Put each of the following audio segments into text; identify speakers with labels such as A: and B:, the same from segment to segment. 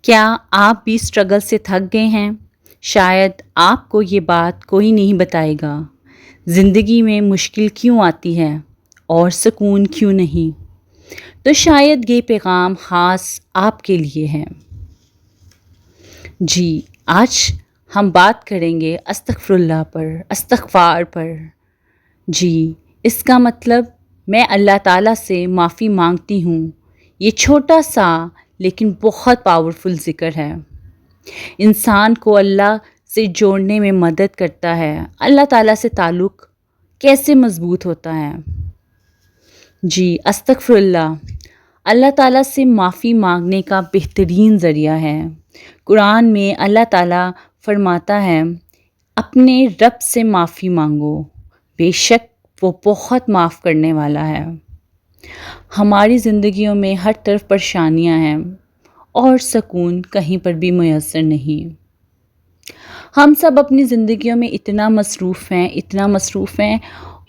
A: کیا آپ بھی اسٹرگل سے تھک گئے ہیں؟ شاید آپ کو یہ بات کوئی نہیں بتائے گا۔ زندگی میں مشکل کیوں آتی ہے اور سکون کیوں نہیں؟ تو شاید یہ پیغام خاص آپ کے لیے ہے۔ جی، آج ہم بات کریں گے استغفر اللہ پر، استغفار پر۔ جی، اس کا مطلب میں اللہ تعالیٰ سے معافی مانگتی ہوں۔ یہ چھوٹا سا لیکن بہت پاورفل ذکر ہے۔ انسان کو اللہ سے جوڑنے میں مدد کرتا ہے۔ اللہ تعالیٰ سے تعلق کیسے مضبوط ہوتا ہے؟ جی، استغفر اللہ اللہ تعالیٰ سے معافی مانگنے کا بہترین ذریعہ ہے۔ قرآن میں اللہ تعالیٰ فرماتا ہے، اپنے رب سے معافی مانگو، بے شک وہ بہت معاف کرنے والا ہے۔ ہماری زندگیوں میں ہر طرف پریشانیاں ہیں اور سکون کہیں پر بھی میسر نہیں۔ ہم سب اپنی زندگیوں میں اتنا مصروف ہیں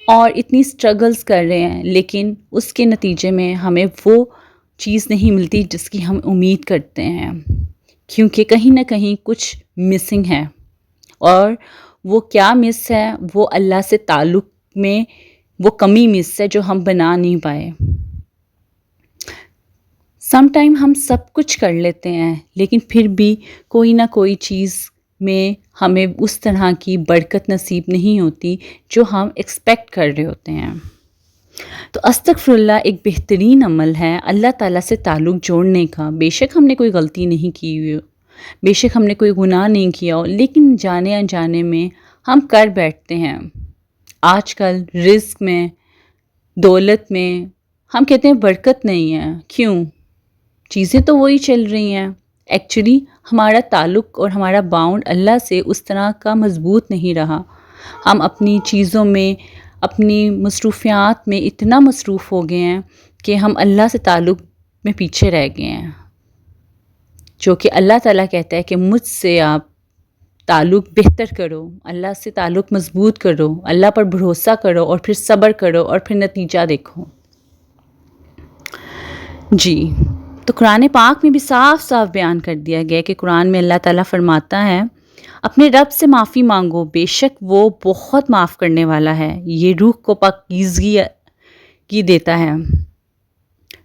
A: اور اتنی سٹرگلز کر رہے ہیں، لیکن اس کے نتیجے میں ہمیں وہ چیز نہیں ملتی جس کی ہم امید کرتے ہیں، کیونکہ کہیں نہ کہیں کچھ مسنگ ہے۔ اور وہ کیا مس ہے؟ وہ اللہ سے تعلق میں وہ کمی مس ہے جو ہم بنا نہیں پائے۔ سم ٹائم ہم سب کچھ کر لیتے ہیں، لیکن پھر بھی کوئی نہ کوئی چیز میں ہمیں اس طرح کی برکت نصیب نہیں ہوتی جو ہم ایکسپیکٹ کر رہے ہوتے ہیں۔ تو استغفر اللہ ایک بہترین عمل ہے اللہ تعالیٰ سے تعلق جوڑنے کا۔ بے شک ہم نے کوئی غلطی نہیں کی ہوئی ہو، بے شک ہم نے کوئی گناہ نہیں کیا ہو، لیکن جانے انجانے میں ہم کر بیٹھتے ہیں۔ آج کل رزق میں، دولت میں ہم کہتے ہیں برکت نہیں ہے۔ کیوں؟ چیزیں تو وہی چل رہی ہیں۔ ایکچولی ہمارا تعلق اور ہمارا باؤنڈ اللہ سے اس طرح کا مضبوط نہیں رہا۔ ہم اپنی چیزوں میں، اپنی مصروفیات میں اتنا مصروف ہو گئے ہیں کہ ہم اللہ سے تعلق میں پیچھے رہ گئے ہیں، جو کہ اللہ تعالیٰ کہتا ہے کہ مجھ سے آپ تعلق بہتر کرو، اللہ سے تعلق مضبوط کرو، اللہ پر بھروسہ کرو اور پھر صبر کرو اور پھر نتیجہ دیکھو۔ جی، تو قرآن پاک میں بھی صاف صاف بیان کر دیا گیا کہ قرآن میں اللہ تعالیٰ فرماتا ہے، اپنے رب سے معافی مانگو، بے شک وہ بہت معاف کرنے والا ہے، یہ روح کو پاکیزگی کی دیتا ہے۔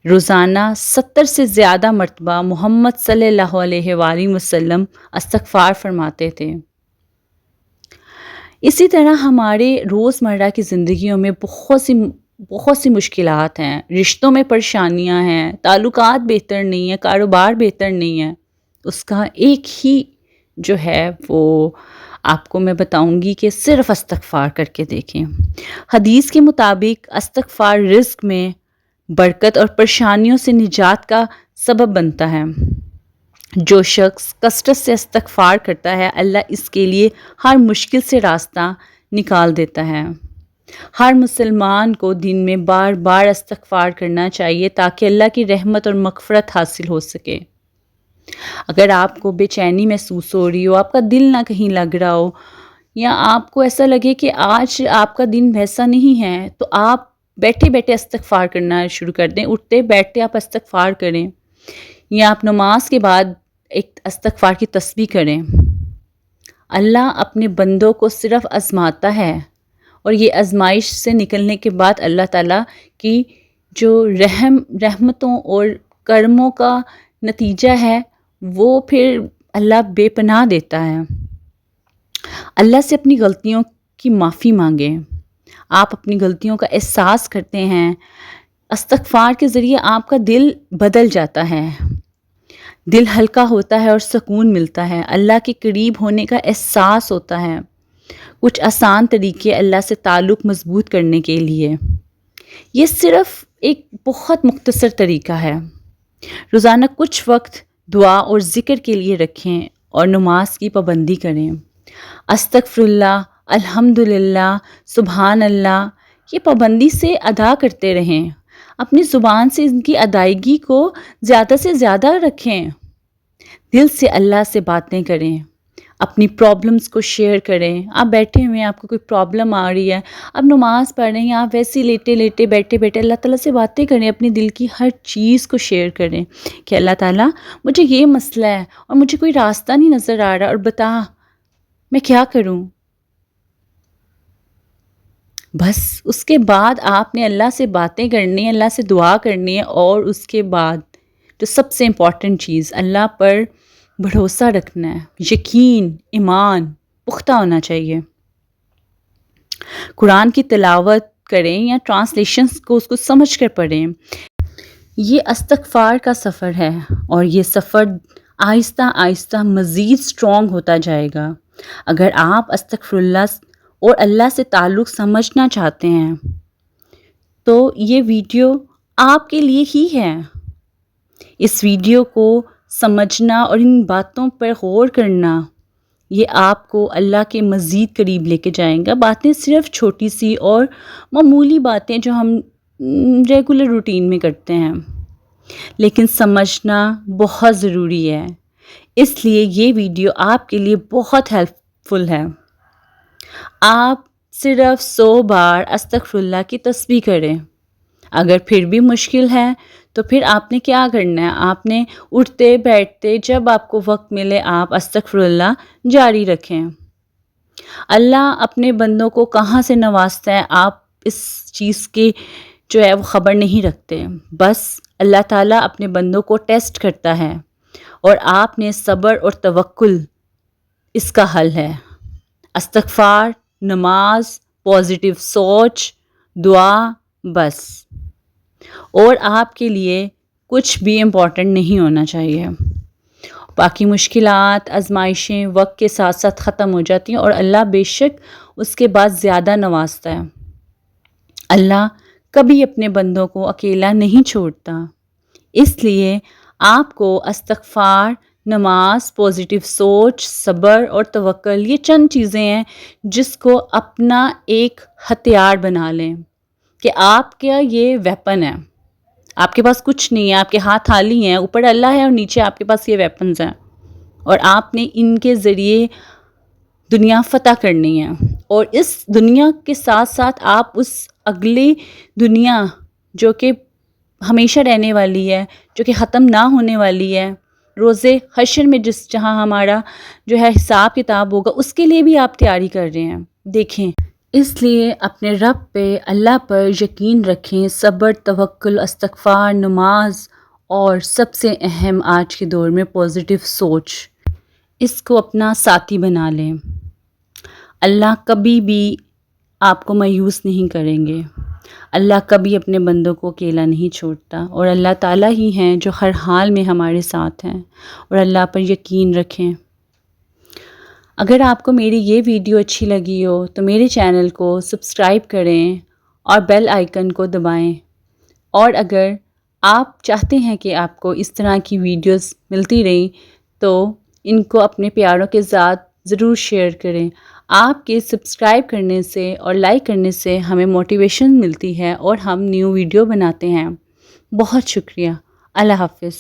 A: روزانہ 70 سے زیادہ مرتبہ محمد صلی اللہ علیہ وآلہ وسلم استغفار فرماتے تھے۔ اسی طرح ہمارے روزمرہ کی زندگیوں میں بہت سی مشکلات ہیں، رشتوں میں پریشانیاں ہیں، تعلقات بہتر نہیں ہیں، کاروبار بہتر نہیں ہے۔ اس کا ایک ہی جو ہے وہ آپ کو میں بتاؤں گی کہ صرف استغفار کر کے دیکھیں۔ حدیث کے مطابق استغفار رزق میں برکت اور پریشانیوں سے نجات کا سبب بنتا ہے۔ جو شخص کثرت سے استغفار کرتا ہے، اللہ اس کے لیے ہر مشکل سے راستہ نکال دیتا ہے۔ ہر مسلمان کو دن میں بار بار استغفار کرنا چاہیے تاکہ اللہ کی رحمت اور مغفرت حاصل ہو سکے۔ اگر آپ کو بے چینی محسوس ہو رہی ہو، آپ کا دل نہ کہیں لگ رہا ہو، یا آپ کو ایسا لگے کہ آج آپ کا دن ویسا نہیں ہے، تو آپ بیٹھے بیٹھے استغفار کرنا شروع کر دیں۔ اٹھتے بیٹھتے آپ استغفار کریں، یا آپ نماز کے بعد ایک استغفار کی تسبیح کریں۔ اللہ اپنے بندوں کو صرف آزماتا ہے، اور یہ آزمائش سے نکلنے کے بعد اللہ تعالیٰ کی جو رحمتوں اور کرموں کا نتیجہ ہے وہ پھر اللہ بے پناہ دیتا ہے۔ اللہ سے اپنی غلطیوں کی معافی مانگیں۔ آپ اپنی غلطیوں کا احساس کرتے ہیں، استغفار کے ذریعے آپ کا دل بدل جاتا ہے، دل ہلکا ہوتا ہے اور سکون ملتا ہے، اللہ کے قریب ہونے کا احساس ہوتا ہے۔ کچھ آسان طریقے اللہ سے تعلق مضبوط کرنے کے لیے، یہ صرف ایک بہت مختصر طریقہ ہے۔ روزانہ کچھ وقت دعا اور ذکر کے لیے رکھیں اور نماز کی پابندی کریں۔ استغفر اللہ، الحمدللہ، سبحان اللہ، یہ پابندی سے ادا کرتے رہیں۔ اپنی زبان سے ان کی ادائیگی کو زیادہ سے زیادہ رکھیں۔ دل سے اللہ سے باتیں کریں۔ اپنی پرابلمس کو شیئر کریں. آپ بیٹھے ہوئے ہیں، آپ کو کوئی پرابلم آ رہی ہے، آپ نماز پڑھ رہے ہیں، آپ ویسے ہی لیٹے لیٹے بیٹھے بیٹھے اللہ تعالیٰ سے باتیں کریں، اپنی دل کی ہر چیز کو شیئر کریں کہ اللہ تعالیٰ مجھے یہ مسئلہ ہے اور مجھے کوئی راستہ نہیں نظر آ رہا، اور بتا میں کیا کروں. بس اس کے بعد آپ نے اللہ سے باتیں کرنی ہیں، اللہ سے دعا کرنی ہے، اور اس کے بعد جو سب سے امپورٹنٹ چیز، اللہ پر بھروسہ رکھنا ہے، یقین، ایمان پختہ ہونا چاہیے. قرآن کی تلاوت کریں یا ٹرانسلیشنز کو اس کو سمجھ کر پڑھیں. یہ استغفار کا سفر ہے، اور یہ سفر آہستہ آہستہ مزید اسٹرانگ ہوتا جائے گا. اگر آپ استغفر اللہ اور اللہ سے تعلق سمجھنا چاہتے ہیں تو یہ ویڈیو آپ کے لیے ہی ہے. اس ویڈیو کو سمجھنا اور ان باتوں پر غور کرنا، یہ آپ کو اللہ کے مزید قریب لے کے جائیں گا. باتیں صرف چھوٹی سی اور معمولی باتیں جو ہم ریگولر روٹین میں کرتے ہیں، لیکن سمجھنا بہت ضروری ہے. اس لیے یہ ویڈیو آپ کے لیے بہت ہیلپ فل ہے. آپ صرف 100 بار استغفر اللہ کی تسبیح کریں. اگر پھر بھی مشکل ہے تو پھر آپ نے کیا کرنا ہے؟ آپ نے اٹھتے بیٹھتے جب آپ کو وقت ملے آپ استغفر اللہ جاری رکھیں. اللہ اپنے بندوں کو کہاں سے نوازتا ہے آپ اس چیز کی جو ہے وہ خبر نہیں رکھتے. بس اللہ تعالیٰ اپنے بندوں کو ٹیسٹ کرتا ہے، اور آپ نے صبر اور توکل اس کا حل ہے. استغفار، نماز، پازیٹیو سوچ، دعا، بس. اور آپ کے لیے کچھ بھی امپورٹنٹ نہیں ہونا چاہیے. باقی مشکلات، آزمائشیں وقت کے ساتھ ساتھ ختم ہو جاتی ہیں، اور اللہ بے شک اس کے بعد زیادہ نوازتا ہے. اللہ کبھی اپنے بندوں کو اکیلا نہیں چھوڑتا. اس لیے آپ کو استغفار، نماز، پازیٹیو سوچ، صبر اور توکل، یہ چند چیزیں ہیں جس کو اپنا ایک ہتھیار بنا لیں کہ آپ کا یہ ویپن ہے. آپ کے پاس کچھ نہیں ہے، آپ کے ہاتھ خالی ہیں، اوپر اللہ ہے اور نیچے آپ کے پاس یہ ویپنز ہیں، اور آپ نے ان کے ذریعے دنیا فتح کرنی ہے. اور اس دنیا کے ساتھ ساتھ آپ اس اگلی دنیا جو کہ ہمیشہ رہنے والی ہے، جو کہ ختم نہ ہونے والی ہے، روز حشر میں جہاں ہمارا جو ہے حساب کتاب ہوگا، اس کے لیے بھی آپ تیاری کر رہے ہیں. دیکھیں، اس لیے اپنے رب پہ، اللہ پر یقین رکھیں. صبر، توکل، استغفار، نماز، اور سب سے اہم آج کے دور میں پازیٹیو سوچ، اس کو اپنا ساتھی بنا لیں. اللہ کبھی بھی آپ کو مایوس نہیں کریں گے. اللہ کبھی اپنے بندوں کو اکیلا نہیں چھوڑتا، اور اللہ تعالیٰ ہی ہیں جو ہر حال میں ہمارے ساتھ ہیں. اور اللہ پر یقین رکھیں. اگر آپ کو میری یہ ویڈیو اچھی لگی ہو تو میرے چینل کو سبسکرائب کریں اور بیل آئیکن کو دبائیں. اور اگر آپ چاہتے ہیں کہ آپ کو اس طرح کی ویڈیوز ملتی رہیں تو ان کو اپنے پیاروں کے ساتھ ضرور شیئر کریں. آپ کے سبسکرائب کرنے سے اور لائک کرنے سے ہمیں موٹیویشن ملتی ہے اور ہم نیو ویڈیو بناتے ہیں. بہت شکریہ. اللہ حافظ.